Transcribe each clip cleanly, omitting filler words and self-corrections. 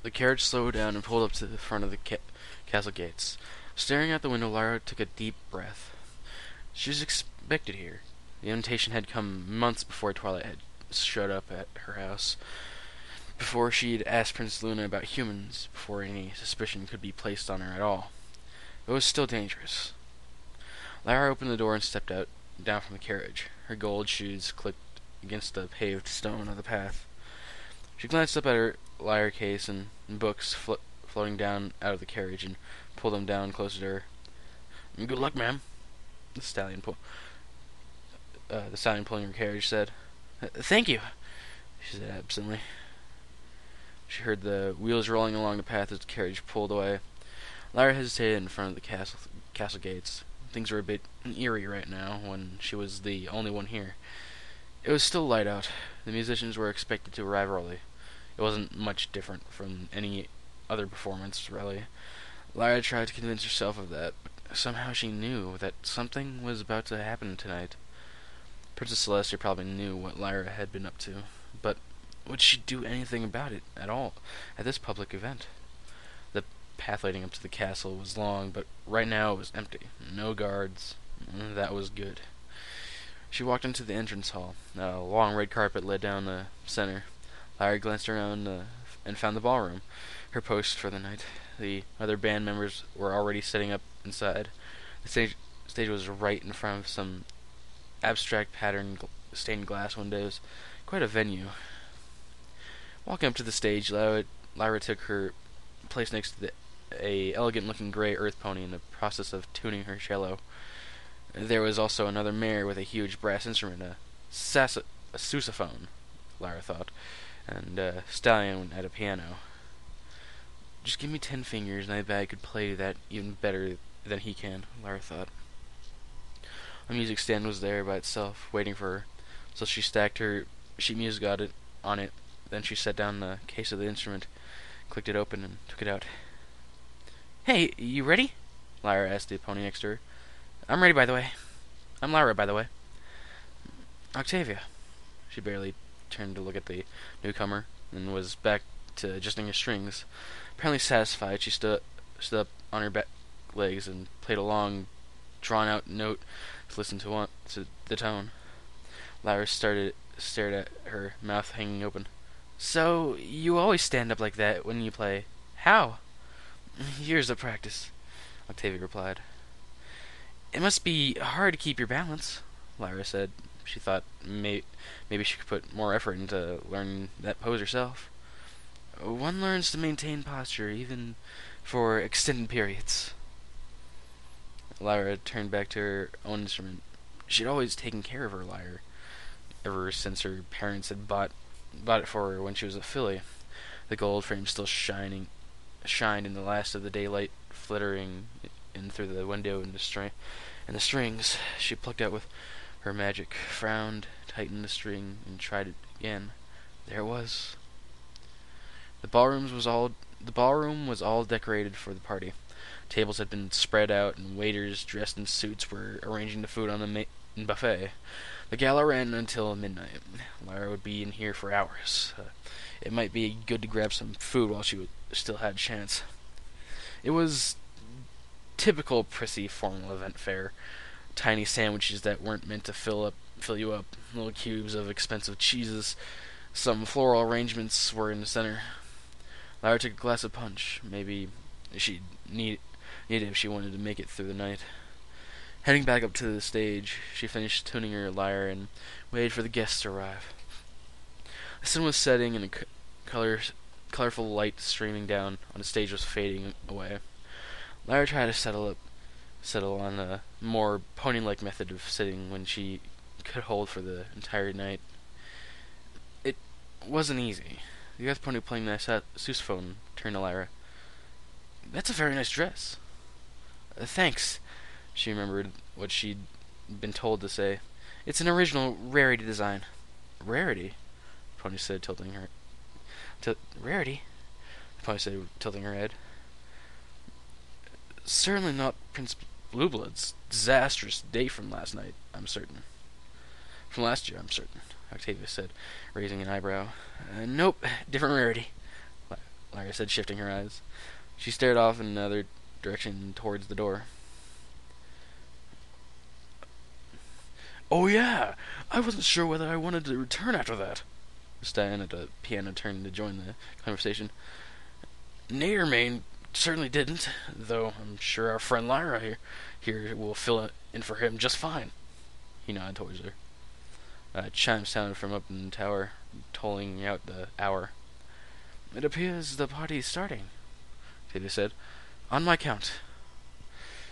The carriage slowed down and pulled up to the front of the castle gates. Staring out the window, Lara took a deep breath. She was expected here. The invitation had come months before Twilight had showed up at her house, before she'd asked Prince Luna about humans, before any suspicion could be placed on her at all. But it was still dangerous. Lara opened the door and stepped down from the carriage. Her gold shoes clicked against the paved stone of the path. She glanced up at her lyre case and books floating down out of the carriage and pulled them down closer to her. "Good luck, ma'am," the stallion pulling her carriage said. "Thank you," she said absently. She heard the wheels rolling along the path as the carriage pulled away. Lara hesitated in front of the castle gates. Things were a bit eerie right now, when she was the only one here. It was still light out. The musicians were expected to arrive early. It wasn't much different from any other performance, really. Lara tried to convince herself of that, but somehow she knew that something was about to happen tonight. Princess Celestia probably knew what Lyra had been up to, but would she do anything about it at all at this public event? The path leading up to the castle was long, but right now it was empty. No guards. That was good. She walked into the entrance hall. A long red carpet led down the center. Lyra glanced around and found the ballroom, her post for the night. The other band members were already setting up inside. The stage was right in front of some abstract pattern stained glass windows. Quite a venue. Walking up to the stage, Lyra took her place next to a elegant-looking gray earth pony in the process of tuning her cello. There was also another mare with a huge brass instrument, a sousaphone, Lyra thought, and a stallion at a piano. Just give me 10 fingers, and I bet I could play that even better than he can, Lyra thought. A music stand was there by itself, waiting for her, so she stacked her sheet music on it. Then she set down the case of the instrument, clicked it open, and took it out. "Hey, you ready?" Lyra asked the pony next to her. "I'm ready, by the way. I'm Lyra, by the way." "Octavia." She barely turned to look at the newcomer, and was back to adjusting her strings. Apparently satisfied, she stood up on her back legs and played a long, drawn-out note to listen to the tone. Lyra stared at her, mouth hanging open. "So, you always stand up like that when you play. How?" "Years of practice," Octavia replied. "It must be hard to keep your balance," Lyra said. She thought maybe she could put more effort into learning that pose herself. "One learns to maintain posture, even for extended periods." Lyra turned back to her own instrument. She'd always taken care of her lyre, ever since her parents had bought it for her when she was a filly. The gold frame still shined in the last of the daylight flittering in through the window and the strings she plucked out with her magic, frowned, tightened the string, and tried it again. There it was. The ballroom was all decorated for the party. Tables had been spread out, and waiters dressed in suits were arranging the food on the buffet. The gala ran until midnight. Lyra would be in here for hours. It might be good to grab some food while she still had a chance. It was typical prissy formal event fare. Tiny sandwiches that weren't meant to fill you up. Little cubes of expensive cheeses. Some floral arrangements were in the center. Lyra took a glass of punch. Maybe she'd need it if she wanted to make it through the night. Heading back up to the stage, she finished tuning her lyre and waited for the guests to arrive. The sun was setting and a colorful light streaming down on the stage was fading away. Lyra tried to settle on a more pony-like method of sitting when she could hold for the entire night. It wasn't easy. The earth pony playing that sousaphone turned to Lyra. "That's a very nice dress." "Thanks." She remembered what she'd been told to say. "It's an original rarity design." "Rarity?" The pony said, tilting her. "Rarity?" The pony said, tilting her head. "Certainly not Prince Blueblood's disastrous day from last night, I'm certain." "From last year, I'm certain," Octavia said, raising an eyebrow. "Nope, different rarity," Lyra said, shifting her eyes. She stared off in another direction towards the door. Oh yeah, I wasn't sure whether I wanted to return after that. Stan at the piano turned to join the conversation. Nay or Maine certainly didn't, though I'm sure our friend Lyra here will fill in for him just fine. He nodded towards her. Chimes sounded from up in the tower, tolling out the hour. It appears the party is starting, Tavia said. On my count.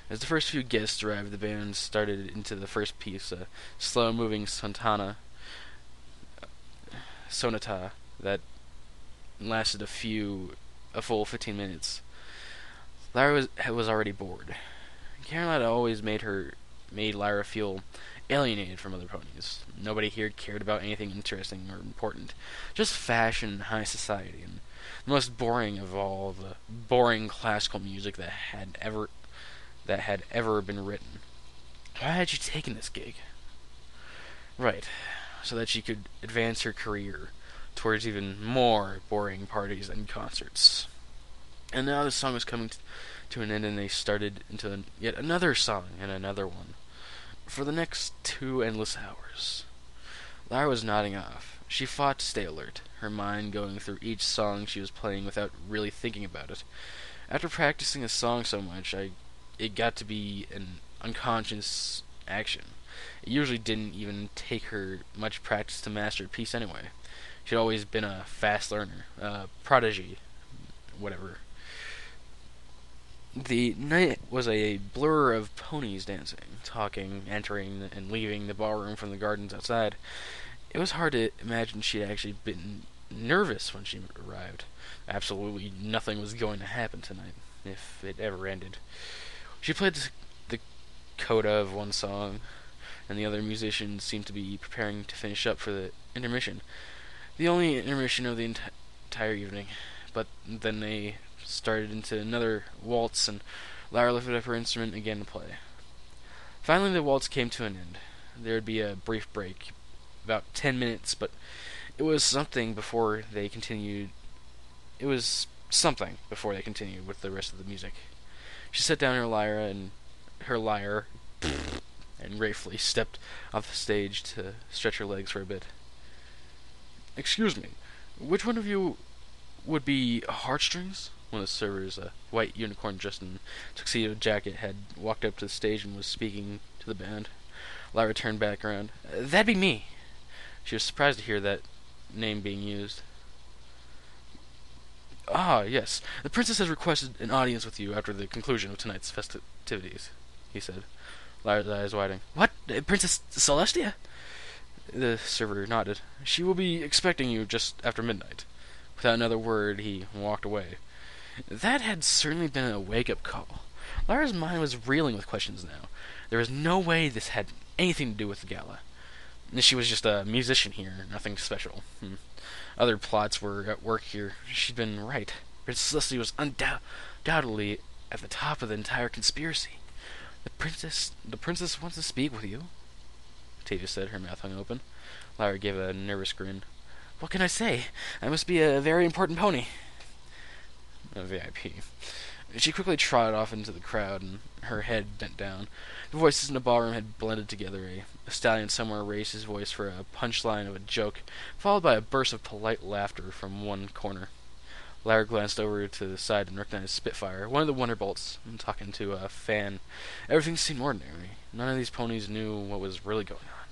As the first few guests arrived, the band started into the first piece, a slow-moving sonata that lasted a full 15 minutes. Lyra was already bored. Caroline had always made Lyra feel alienated from other ponies. Nobody here cared about anything interesting or important, just fashion and high society, and the most boring of all the boring classical music that had ever been written. Why had she taken this gig? Right, so that she could advance her career towards even more boring parties and concerts. And now the song was coming to an end, and they started into yet another song and another one. For the next 2 endless hours. Lyra was nodding off. She fought to stay alert, her mind going through each song she was playing without really thinking about it. After practicing a song so much, it got to be an unconscious action. It usually didn't even take her much practice to master a piece anyway. She'd always been a fast learner, a prodigy, whatever. The night was a blur of ponies dancing, talking, entering, and leaving the ballroom from the gardens outside. It was hard to imagine she'd actually been nervous when she arrived. Absolutely nothing was going to happen tonight, if it ever ended. She played the coda of one song, and the other musicians seemed to be preparing to finish up for the intermission. The only intermission of the entire evening. But then they started into another waltz, and Lyra lifted up her instrument again to play. Finally, the waltz came to an end. There would be a brief break, about 10 minutes, but it was something before they continued. It was something before they continued with the rest of the music. She set down her lyre and gratefully stepped off the stage to stretch her legs for a bit. Excuse me, which one of you would be heartstrings? One of the servers, a white unicorn dressed in a tuxedo jacket, had walked up to the stage and was speaking to the band. Lyra turned back around. That'd be me. She was surprised to hear that name being used. Ah, yes. The princess has requested an audience with you after the conclusion of tonight's festivities, he said. Lyra's eyes widening. What? Princess Celestia? The server nodded. She will be expecting you just after midnight. Without another word, he walked away. That had certainly been a wake-up call. Lyra's mind was reeling with questions now. There was no way this had anything to do with the gala. She was just a musician here, nothing special. Other plots were at work here. She'd been right. Princess Celestia was undoubtedly at the top of the entire conspiracy. The princess wants to speak with you, Tavia said, her mouth hung open. Lyra gave a nervous grin. What can I say? I must be a very important pony. A VIP. She quickly trotted off into the crowd, and her head bent down. The voices in the ballroom had blended together. A stallion somewhere raised his voice for a punchline of a joke, followed by a burst of polite laughter from one corner. Lyra glanced over to the side and recognized Spitfire, one of the Wonderbolts, talking to a fan. Everything seemed ordinary. None of these ponies knew what was really going on.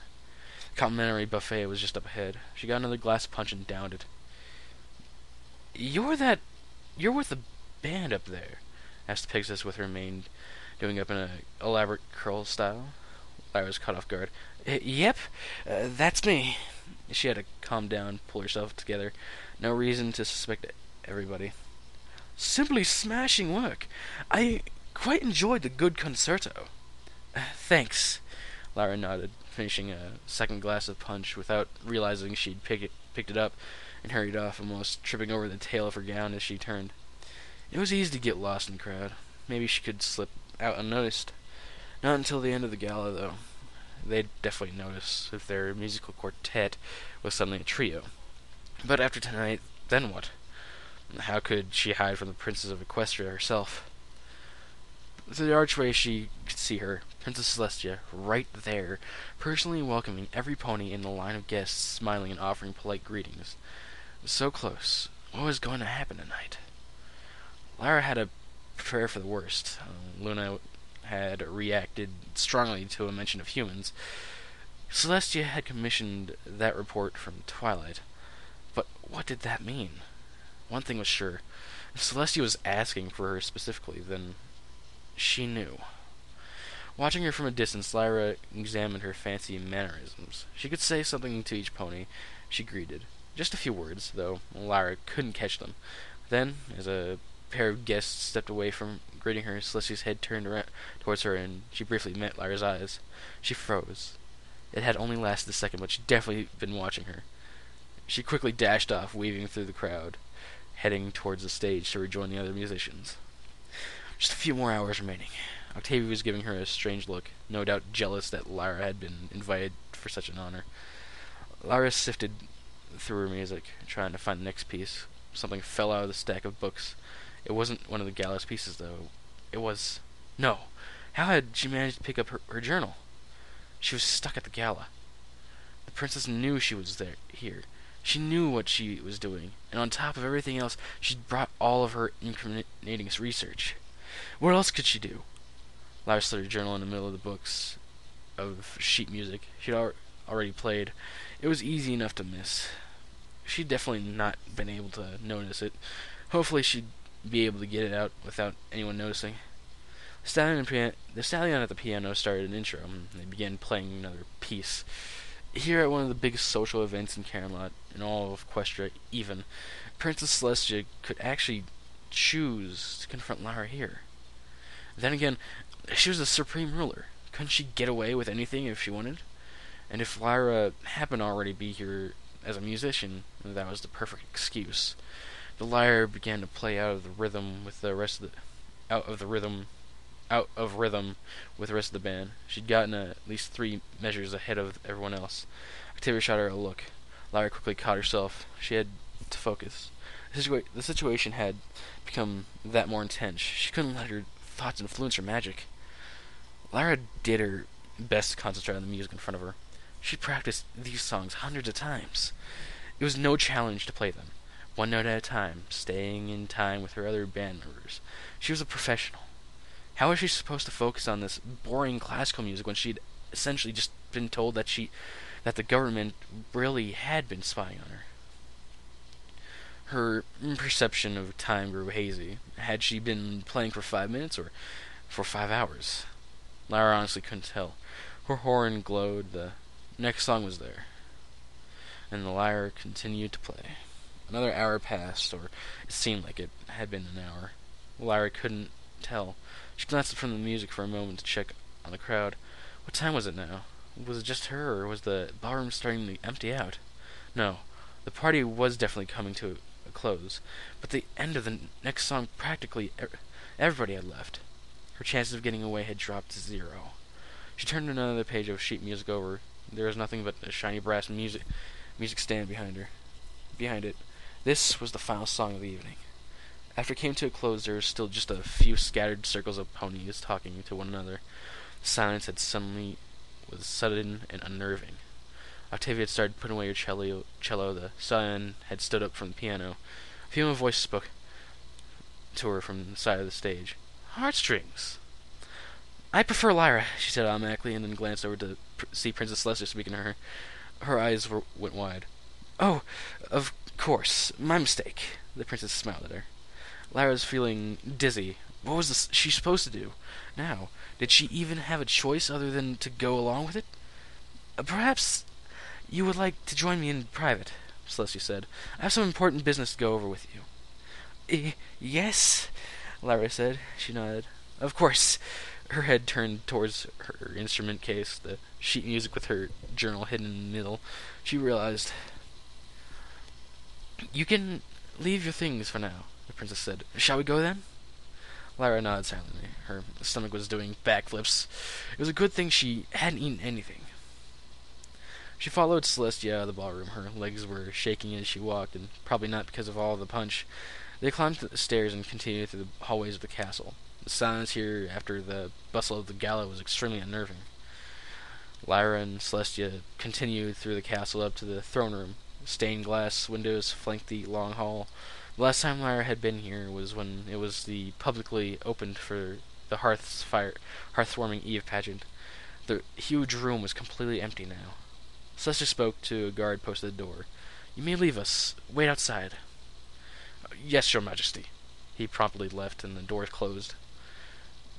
The complimentary buffet was just up ahead. She got another glass of punch and downed it. You're with the band up there, asked the Pegasus with her mane doing up in an elaborate curl style. Lyra was caught off guard. Yep, that's me. She had to calm down, pull herself together. No reason to suspect everybody. Simply smashing work. I quite enjoyed the good concerto. Thanks. Lyra nodded, finishing a second glass of punch without realizing she'd picked it up, and hurried off, almost tripping over the tail of her gown as she turned. It was easy to get lost in the crowd. Maybe she could slip out unnoticed. Not until the end of the gala, though. They'd definitely notice if their musical quartet was suddenly a trio. But after tonight, then what? How could she hide from the Princess of Equestria herself? Through the archway she could see her, Princess Celestia, right there, personally welcoming every pony in the line of guests, smiling and offering polite greetings. So close. What was going to happen tonight? Lara had to prepare for the worst. Luna had reacted strongly to a mention of humans. Celestia had commissioned that report from Twilight. But what did that mean? One thing was sure. If Celestia was asking for her specifically, then she knew. Watching her from a distance, Lyra examined her fancy mannerisms. She could say something to each pony she greeted. Just a few words, though Lyra couldn't catch them. Then, as a pair of guests stepped away from greeting her, Celestia's head turned around towards her, and she briefly met Lyra's eyes. She froze. It had only lasted a second, but she'd definitely been watching her. She quickly dashed off, weaving through the crowd, heading towards the stage to rejoin the other musicians. Just a few more hours remaining. Octavia was giving her a strange look, no doubt jealous that Lyra had been invited for such an honor. Lyra sifted through her music, trying to find the next piece. Something fell out of the stack of books. It wasn't one of the gala's pieces, though. It was... No! How had she managed to pick up her journal? She was stuck at the gala. The princess knew she was here. She knew what she was doing, and on top of everything else, she'd brought all of her incriminating research. What else could she do? Lyra slid her journal in the middle of the books of sheet music she'd already played. It was easy enough to miss. She'd definitely not been able to notice it. Hopefully she'd be able to get it out without anyone noticing. The stallion at the piano started an intro, and they began playing another piece. Here at one of the biggest social events in Camelot, in all of Equestria even, Princess Celestia could actually choose to confront Lyra here. Then again, she was the supreme ruler. Couldn't she get away with anything if she wanted? And if Lyra happened to already be here as a musician, that was the perfect excuse. The lyre began to play out of rhythm with the rest of the band. She'd gotten at least 3 measures ahead of everyone else. Octavia shot her a look. Lyra quickly caught herself. She had to focus. The situation had become that more intense. She couldn't let her thoughts influence her magic. Lyra did her best to concentrate on the music in front of her. She'd practiced these songs hundreds of times. It was no challenge to play them, one note at a time, staying in time with her other band members. She was a professional. How was she supposed to focus on this boring classical music when she'd essentially just been told that the government really had been spying on her? Her perception of time grew hazy. Had she been playing for 5 minutes or for 5 hours? Lyra honestly couldn't tell. Her horn glowed. The next song was there, and the lyre continued to play. Another hour passed, or it seemed like it had been an hour. Lyra couldn't tell. She glanced from the music for a moment to check on the crowd. What time was it now? Was it just her, or was the ballroom starting to empty out? No, the party was definitely coming to a close, but at the end of the next song practically everybody had left. Her chances of getting away had dropped to 0. She turned another page of sheet music over. There was nothing but a shiny brass music stand behind her. Behind it, this was the final song of the evening. After it came to a close, there was still just a few scattered circles of ponies talking to one another. The silence was sudden and unnerving. Octavia had started putting away her cello. The stallion had stood up from the piano. A female voice spoke to her from the side of the stage. Heartstrings. I prefer Lyra, she said automatically, and then glanced over to see Princess Celestia speaking to her. Her eyes went wide. Oh, of course, my mistake. The princess smiled at her. Lyra was feeling dizzy. What was she supposed to do now? Did she even have a choice other than to go along with it? Perhaps you would like to join me in private, Celestia said. I have some important business to go over with you. Yes, Lyra said. She nodded. Of course. Her head turned towards her instrument case, the sheet music with her journal hidden in the middle. She realized. You can leave your things for now, the princess said. Shall we go then? Lyra nodded silently. Her stomach was doing backflips. It was a good thing she hadn't eaten anything. She followed Celestia out of the ballroom. Her legs were shaking as she walked, and probably not because of all the punch. They climbed the stairs and continued through the hallways of the castle. The silence here after the bustle of the gala was extremely unnerving. Lyra and Celestia continued through the castle up to the throne room. Stained glass windows flanked the long hall. The last time Lyra had been here was when it was the publicly opened for the hearth-warming Eve pageant. The huge room was completely empty now. Celestia spoke to a guard posted at the door. "You may leave us. Wait outside." "Yes, your majesty." He promptly left, and the doors closed.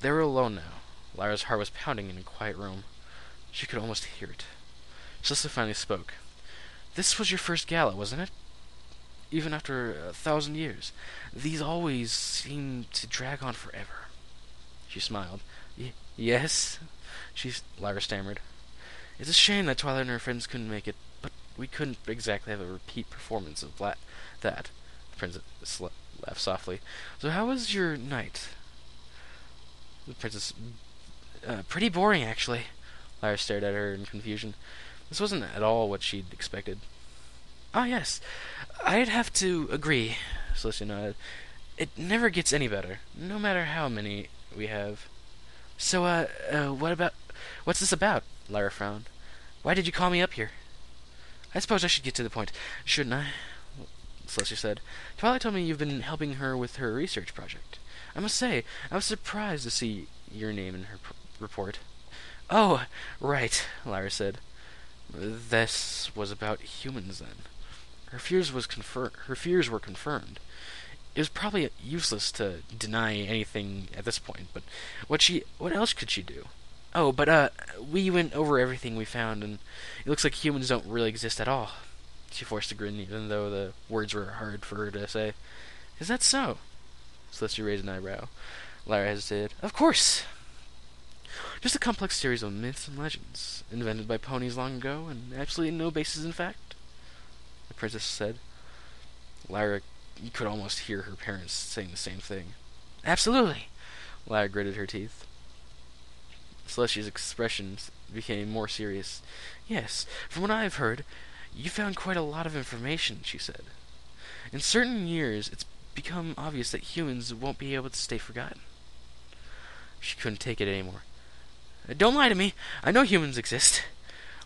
They were alone now. Lyra's heart was pounding in a quiet room. She could almost hear it. Celestia finally spoke. "This was your first gala, wasn't it? Even after 1,000 years. These always seem to drag on forever." She smiled. Yes," Lyra stammered. "It's a shame that Twilight and her friends couldn't make it, but we couldn't exactly have a repeat performance of that." The princess laughed softly. "So how was your night?" The princess... pretty boring, actually." Lyra stared at her in confusion. This wasn't at all what she'd expected. "Ah, yes. I'd have to agree," Celestia nodded. "It never gets any better, no matter how many we have." "So, what's this about?" Lyra frowned. "Why did you call me up here?" "I suppose I should get to the point, shouldn't I?" Celestia said. "Twilight told me you've been helping her with her research project. I must say, I was surprised to see your name in her report." "Oh, right," Lyra said. This was about humans, then. Her fears were confirmed. It was probably useless to deny anything at this point, but what else could she do? "Oh, but, we went over everything we found, and it looks like humans don't really exist at all." She forced a grin, even though the words were hard for her to say. "Is that so?" Celestia raised an eyebrow. Lyra hesitated. "Of course. Just a complex series of myths and legends, invented by ponies long ago, and absolutely no basis in fact," the princess said. Lyra could almost hear her parents saying the same thing. "Absolutely." Lyra gritted her teeth. Celestia's expression became more serious. "Yes, from what I've heard, you found quite a lot of information," she said. "In certain years, it's become obvious that humans won't be able to stay forgotten." She couldn't take it anymore. "Don't lie to me! I know humans exist!"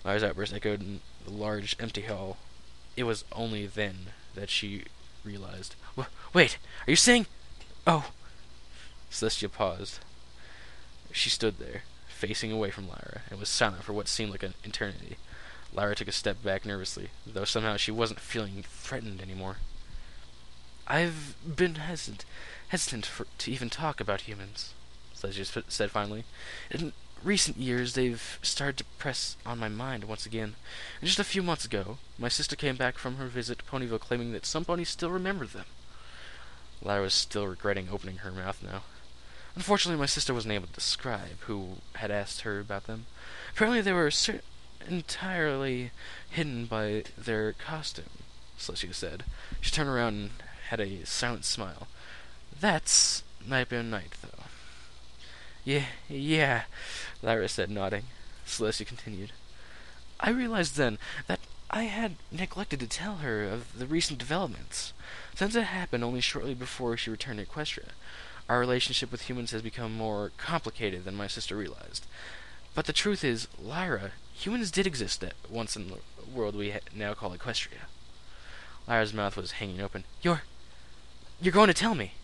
Lyra's outburst echoed in the large, empty hall. It was only then that she realized. Wait, are you saying... Oh. Celestia paused. She stood there, facing away from Lyra, and was silent for what seemed like an eternity. Lyra took a step back nervously, though somehow she wasn't feeling threatened anymore. "I've been hesitant to even talk about humans," Celestia said finally. "In recent years, they've started to press on my mind once again. And just a few months ago, my sister came back from her visit to Ponyville claiming that some ponies still remembered them." Lyra was still regretting opening her mouth now. "Unfortunately, my sister wasn't able to describe who had asked her about them. Apparently they were entirely hidden by their costume," Celestia said. She turned around and had a silent smile. "That's night by night, though." Yeah, Lyra said, nodding. Celestia continued. "I realized then that I had neglected to tell her of the recent developments. Since it happened only shortly before she returned to Equestria, our relationship with humans has become more complicated than my sister realized. But the truth is, Lyra, humans did exist at once in the world we now call Equestria." Lyra's mouth was hanging open. You're going to tell me?"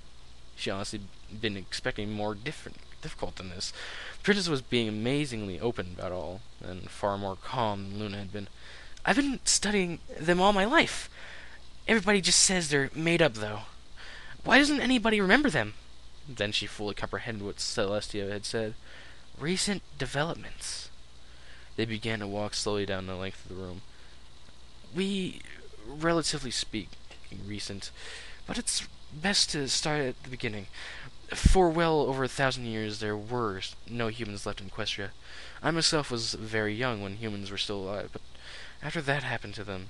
She honestly been expecting more difficult than this. The princess was being amazingly open about all, and far more calm than Luna had been. "I've been studying them all my life. Everybody just says they're made up, though. Why doesn't anybody remember them?" Then she fully comprehended what Celestia had said. Recent developments. They began to walk slowly down the length of the room. Relatively speaking, recent, but it's best to start at the beginning. For well over 1,000 years there were no humans left in Equestria. I myself was very young when humans were still alive, but after what happened to them,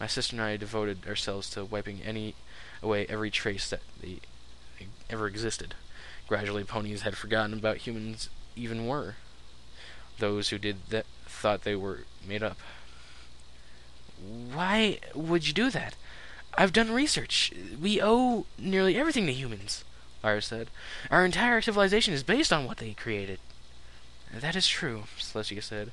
my sister and I devoted ourselves to wiping away every trace that they ever existed. Gradually, ponies had forgotten about humans even were. Those who did that thought they were made up." "Why would you do that? I've done research. We owe nearly everything to humans, Lyra said. Our entire civilization is based on what they created. That is true, Celestia said.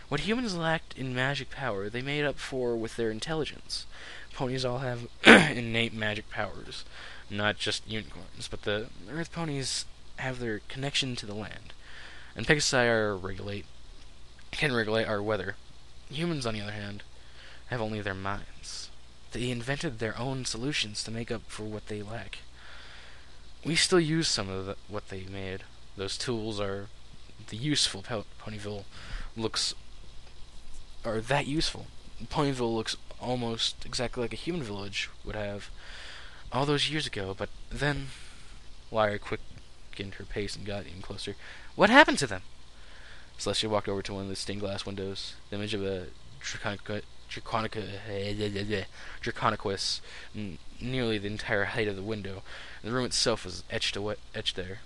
What humans lacked in magic power, they made up for with their intelligence. Ponies all have innate magic powers, not just unicorns, but the Earth ponies have their connection to the land, and Pegasi can regulate our weather. Humans, on the other hand, have only their minds. They invented their own solutions to make up for what they lack. We still use some of what they made. Those tools are the useful. Ponyville looks are that useful. Ponyville looks almost exactly like a human village would have all those years ago, but then Lyra quickened her pace and got even closer. What happened to them? Celestia walked over to one of the stained glass windows. The image of a Draconicus nearly the entire height of the window, and the room itself was etched there.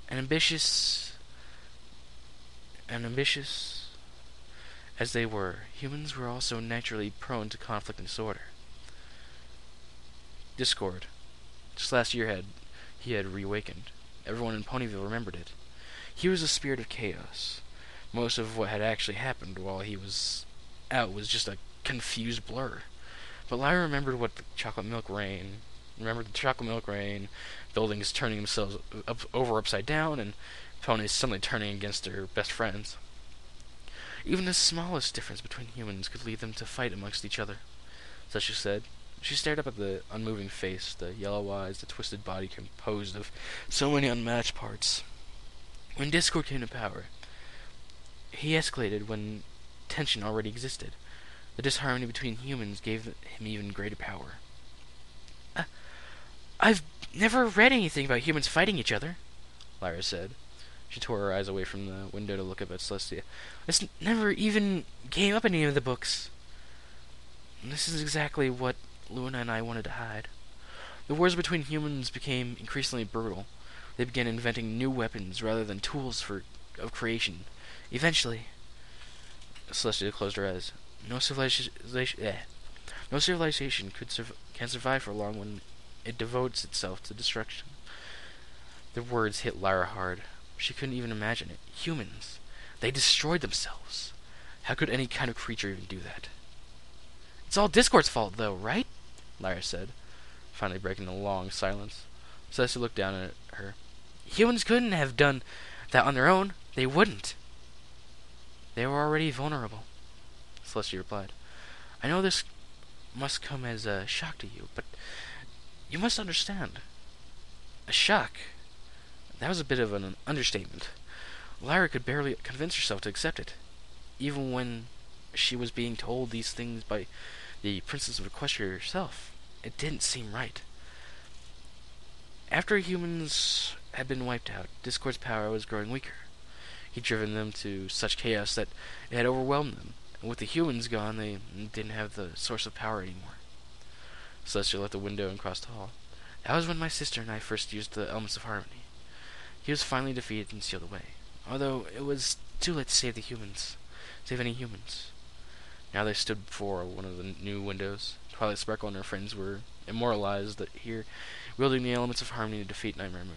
And ambitious as they were, humans were also naturally prone to conflict and discord. Just last year he had reawakened. Everyone in Ponyville remembered it. He was a spirit of chaos. Most of what had actually happened while he was out was just a confused blur. But Lyra remembered the chocolate milk rain, buildings turning themselves upside down, and ponies suddenly turning against their best friends. Even the smallest difference between humans could lead them to fight amongst each other, so she said. She stared up at the unmoving face, the yellow eyes, the twisted body composed of so many unmatched parts. When discord came to power, he escalated when tension already existed. The disharmony between humans gave him even greater power. I've never read anything about humans fighting each other, Lyra said. She tore her eyes away from the window to look up at Celestia. This never even came up in any of the books. And this is exactly what Luna and I wanted to hide. The wars between humans became increasingly brutal. They began inventing new weapons rather than tools of creation. Eventually, Celestia closed her eyes. No civilization can survive for long when it devotes itself to destruction. The words hit Lyra hard. She couldn't even imagine it. Humans. They destroyed themselves. How could any kind of creature even do that? It's all Discord's fault, though, right? Lyra said, finally breaking the long silence. Celestia looked down at her. Humans couldn't have done that on their own. They wouldn't. They were already vulnerable, Celestia replied. I know this must come as a shock to you, but you must understand. A shock? That was a bit of an understatement. Lyra could barely convince herself to accept it, even when she was being told these things by the Princess of Equestria herself. It didn't seem right. After humans had been wiped out, Discord's power was growing weaker. He'd driven them to such chaos that it had overwhelmed them, and with the humans gone, they didn't have the source of power anymore. Celestia left the window and crossed the hall. That was when my sister and I first used the elements of harmony. He was finally defeated and sealed away, although it was too late to save any humans. Now they stood before one of the new windows. Twilight Sparkle and her friends were immortalized here, wielding the elements of harmony to defeat Nightmare Moon.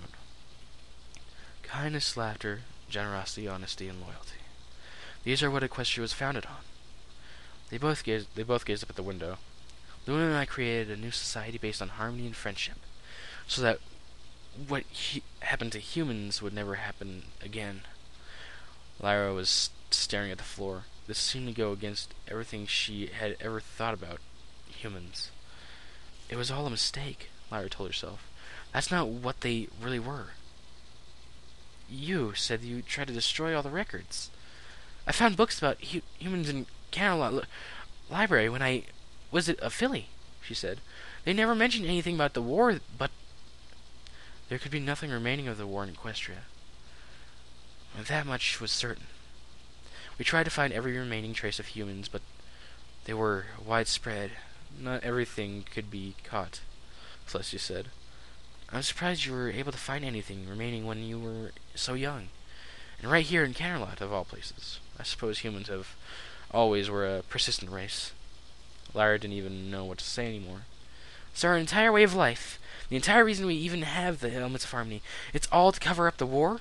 Kindness, laughter, generosity, honesty, and loyalty. These are what Equestria was founded on. They both gazed up at the window. Luna and I created a new society based on harmony and friendship, so that what happened to humans would never happen again. Lyra was staring at the floor. This seemed to go against everything she had ever thought about humans. It was all a mistake, Lyra told herself. That's not what they really were. You said you tried to destroy all the records. I found books about humans in Camelot Library when I was at a Philly, she said. They never mentioned anything about the war, but there could be nothing remaining of the war in Equestria. That much was certain. We tried to find every remaining trace of humans, but they were widespread. Not everything could be caught, Celestia said. I'm surprised you were able to find anything remaining when you were so young. And right here in Camelot, of all places. I suppose humans have always were a persistent race. Lyra didn't even know what to say anymore. So our entire way of life, the entire reason we even have the elements of harmony, it's all to cover up the war?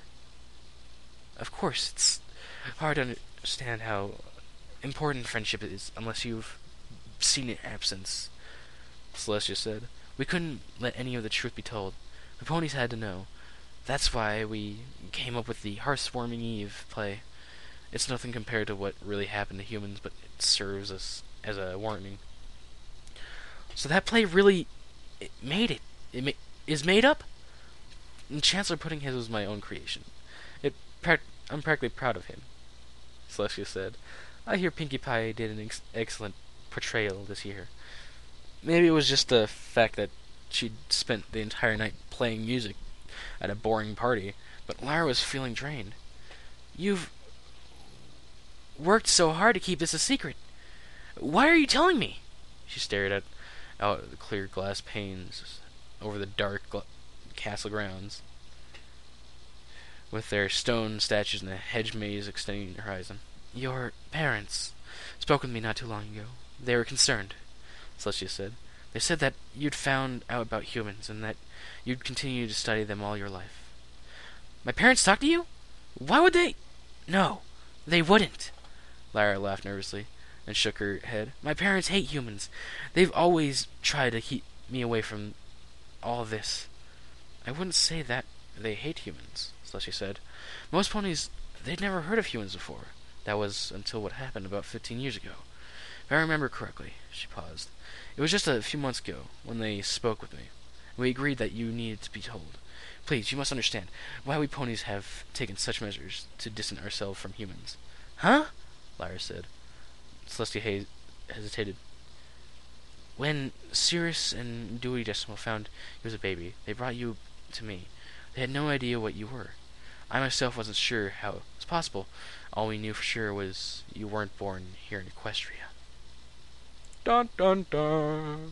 Of course, it's hard to understand how important friendship is unless you've seen it in absence, Celestia said. We couldn't let any of the truth be told. The ponies had to know. That's why we came up with the Hearthswarming Eve play. It's nothing compared to what really happened to humans, but it serves us as a warning. So that play really made it. Is made up? And Chancellor Puddinghead was my own creation. I'm practically proud of him, Celestia said. I hear Pinkie Pie did an excellent portrayal this year. Maybe it was just the fact that she'd spent the entire night playing music at a boring party, but Lara was feeling drained. You've worked so hard to keep this a secret. Why are you telling me? She stared out at the clear glass panes over the dark castle grounds, with their stone statues and a hedge maze extending the horizon. Your parents spoke with me not too long ago. They were concerned, Celestia said. They said that you'd found out about humans and that you'd continue to study them all your life. My parents talked to you? Why would they? No, they wouldn't. Lara laughed nervously and shook her head. My parents hate humans. They've always tried to keep me away from all this. I wouldn't say that they hate humans, Celestia said. Most ponies, they'd never heard of humans before. That was until what happened about 15 years ago. If I remember correctly, she paused. It was just a few months ago when they spoke with me. We agreed that you needed to be told. Please, you must understand why we ponies have taken such measures to distance ourselves from humans. Huh? Lyra said. Celestia hesitated. When Cirrus and Dewey Decimal found you was a baby, they brought you to me. They had no idea what you were. I myself wasn't sure how it was possible. All we knew for sure was you weren't born here in Equestria. Dun dun dun.